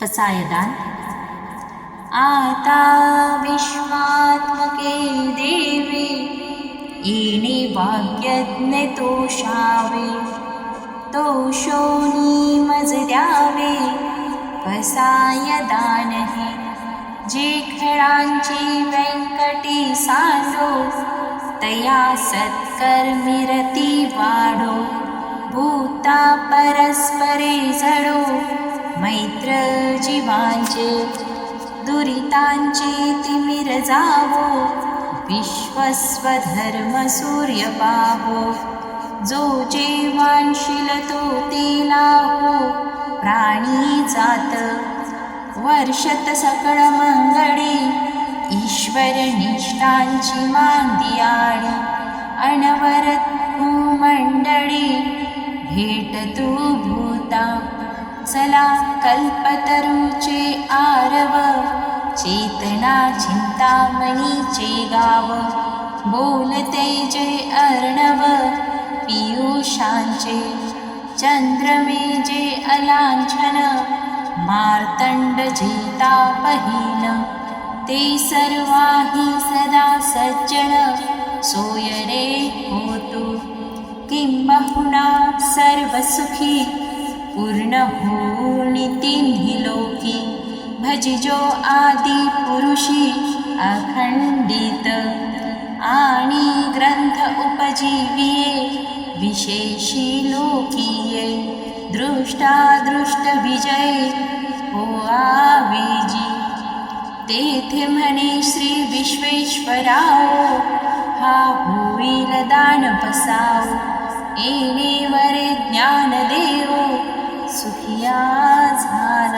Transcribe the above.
पसायदान आता विश्वात्मके देवी येणे वाग्यज्ञ तोषावे तोषोनी मज द्यावे पसायदान हे जे खडांची व्यंकटी सांडो तया सत्कर्मी रती वाढो भूता परस्परे जडो मैत्र जीवांचे दुरितांचे तिमिर जावो विश्वस्वधर्म सूर्य पावो जो जेवांशील तो ते लावो प्राणी जात वर्षत सकळ मंगळी ईश्वर निष्ठांची मांदियाळी अनवरत भूमंडळी भेट तू भूता चला कल्पतरूचे आरव चेतना चिंतामणीचे गाव बोलते जे अर्णव पियुषांचे चंद्रमे जे अलांछन मार्तंड जेता पहिन ते सर्वाही सदा सज्जन सोय रे होतु किंबहुना सर्वसुखी पूर्ण होऊनि तिन्ही लोकी भजिजो आदि पुरुषी अखंडित आणि ग्रंथ उपजीविये विशेषी लोकीये दृष्टादृष्ट विजय हो आवेजी तेथे म्हणे श्री विश्वेश्वराओ हा होईल दान पसाओ येणे वरे ज्ञान देवो सुखिया झाला